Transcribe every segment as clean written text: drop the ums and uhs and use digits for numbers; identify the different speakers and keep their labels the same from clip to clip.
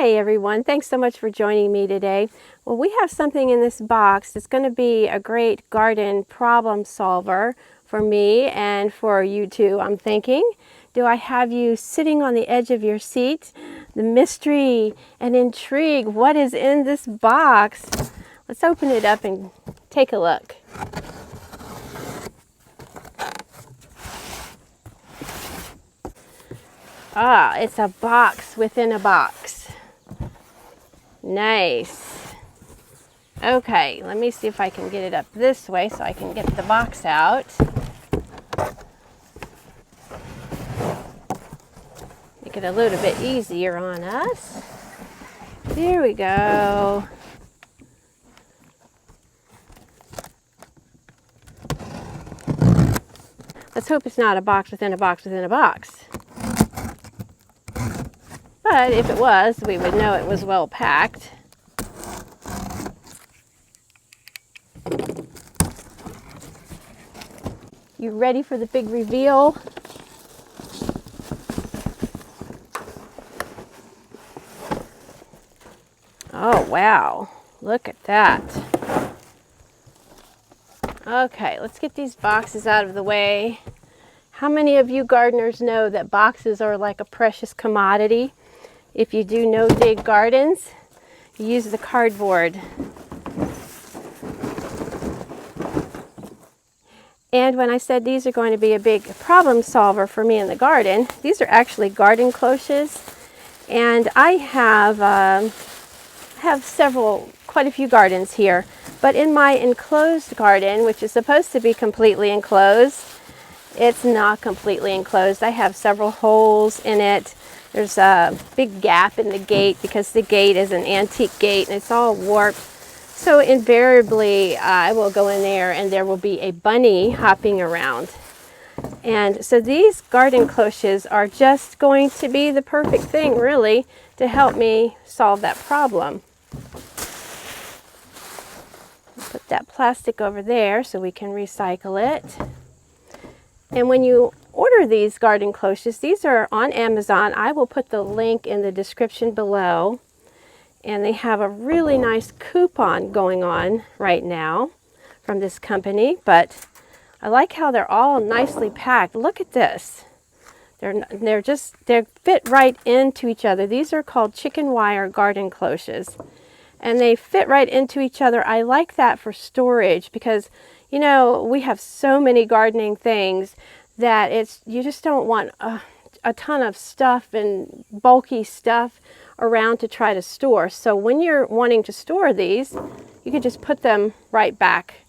Speaker 1: Hi everyone, thanks so much for joining me today. Well, we have something in this box that's going to be a great garden problem solver for me and for you too, I'm thinking. Do I have you sitting on the edge of your seat? The mystery and intrigue, what is in this box? Let's open it up and take a look. Ah, it's a box within a box. Nice. Okay, let me see if I can get it up this way so I can get the box out. Make it a little bit easier on us. There we go. Let's hope it's not a box within a box within a box. But if it was, we would know it was well packed. You ready for the big reveal? Oh wow, look at that. Okay, let's get these boxes out of the way. How many of you gardeners know that boxes are like a precious commodity? If you do no-dig gardens, you use the cardboard. And when I said these are going to be a big problem solver for me in the garden, these are actually garden cloches. And I have quite a few gardens here. But in my enclosed garden, which is supposed to be completely enclosed, it's not completely enclosed. I have several holes in it. There's a big gap in the gate because the gate is an antique gate and it's all warped. So invariably I will go in there and there will be a bunny hopping around. And so these garden cloches are just going to be the perfect thing really to help me solve that problem. Put that plastic over there so we can recycle it. And when you order these garden cloches, these are on Amazon. I will put the link in the description below. And they have a really nice coupon going on right now from this company. But I like how they're all nicely packed. Look at this. They fit right into each other. These are called chicken wire garden cloches. And they fit right into each other. I like that for storage because, you know, we have so many gardening things that you just don't want a ton of stuff and bulky stuff around to try to store. So when you're wanting to store these, you can just put them right back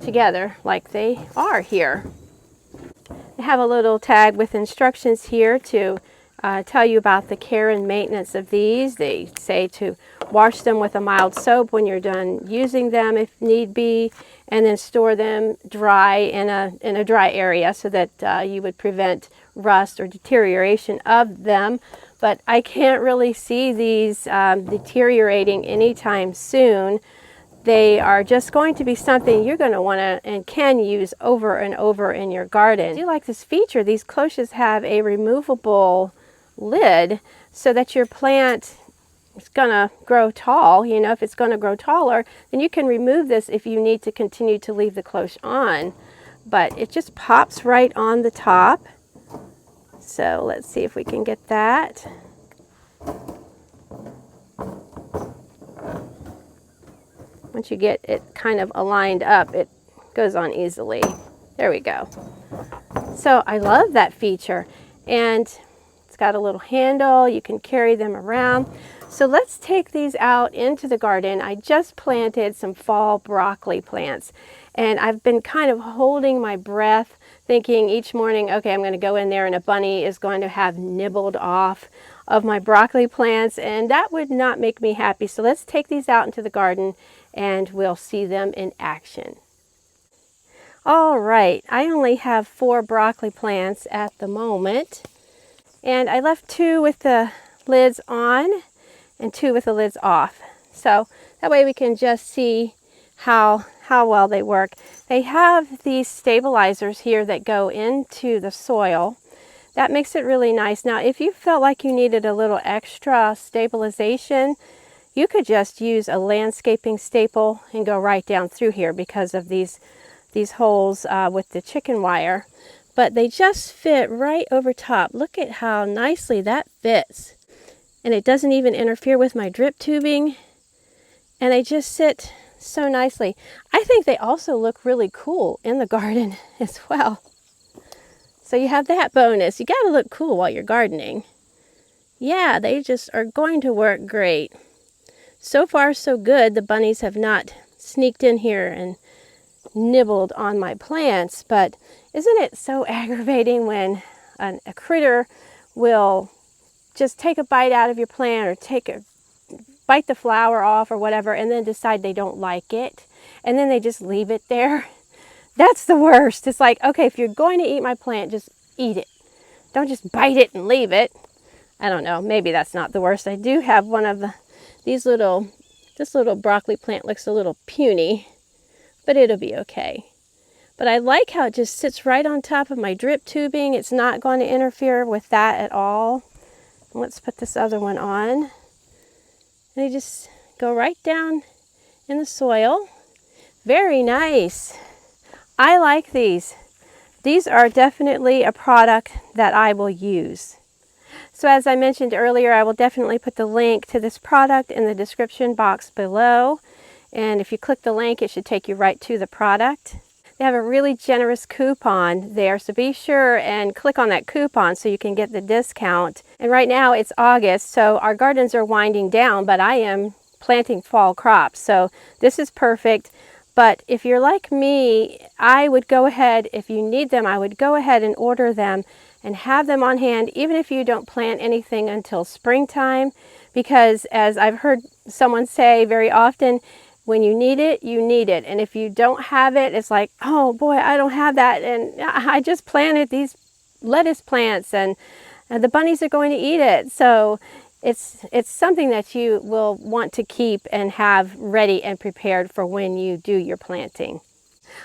Speaker 1: together like they are here. They have a little tag with instructions here to tell you about the care and maintenance of these. They say to wash them with a mild soap when you're done using them if need be, and then store them dry in a dry area so that you would prevent rust or deterioration of them. But I can't really see these deteriorating anytime soon. They are just going to be something you're going to want to and can use over and over in your garden. I do like this feature. These cloches have a removable lid so that your plant is going to grow tall. You know, if it's going to grow taller, then you can remove this if you need to continue to leave the cloche on. But it just pops right on the top. So let's see if we can get that. Once you get it kind of aligned up, it goes on easily. There we go. So I love that feature. And it's got a little handle. You can carry them around. So let's take these out into the garden. I just planted some fall broccoli plants. And I've been kind of holding my breath, thinking each morning, okay, I'm going to go in there and a bunny is going to have nibbled off of my broccoli plants, and that would not make me happy. So let's take these out into the garden and we'll see them in action. All right, I only have 4 broccoli plants at the moment, and I left 2 with the lids on and 2 with the lids off. So that way we can just see how well they work. They have these stabilizers here that go into the soil That makes it really nice. Now, if you felt like you needed a little extra stabilization, you could just use a landscaping staple and go right down through here because of these holes with the chicken wire. But they just fit right over top. Look at how nicely that fits. And it doesn't even interfere with my drip tubing. And they just sit so nicely. I think they also look really cool in the garden as well. So you have that bonus. You got to look cool while you're gardening. Yeah, they just are going to work great. So far, so good. The bunnies have not sneaked in here and nibbled on my plants, but isn't it so aggravating when a critter will just take a bite out of your plant or bite the flower off or whatever and then decide they don't like it and then they just leave it there? That's the worst. It's like, okay, if you're going to eat my plant, just eat it. Don't just bite it and leave it. I don't know, maybe that's not the worst. I do have one of this little broccoli plant looks a little puny, but it'll be okay. But I like how it just sits right on top of my drip tubing. It's not going to interfere with that at all. Let's put this other one on. And they just go right down in the soil. Very nice. I like these. These are definitely a product that I will use. So as I mentioned earlier, I will definitely put the link to this product in the description box below. And if you click the link, it should take you right to the product. They have a really generous coupon there, so be sure and click on that coupon so you can get the discount. And right now it's August, so our gardens are winding down, but I am planting fall crops, so this is perfect. But if you're like me, I would go ahead, if you need them, I would go ahead and order them and have them on hand, even if you don't plant anything until springtime, because as I've heard someone say very often, when you need it, you need it. And if you don't have it, it's like, oh boy, I don't have that. And I just planted these lettuce plants and the bunnies are going to eat it. So it's something that you will want to keep and have ready and prepared for when you do your planting.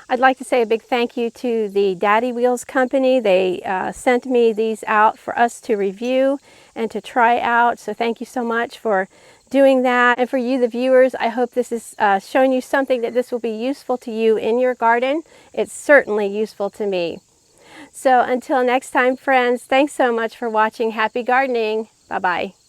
Speaker 1: I'd like to say a big thank you to the Daddy Wheels company. They sent me these out for us to review and to try out. So thank you so much for doing that. And for you, the viewers, I hope this has shown you something that this will be useful to you in your garden. It's certainly useful to me. So until next time, friends, thanks so much for watching. Happy gardening. Bye-bye.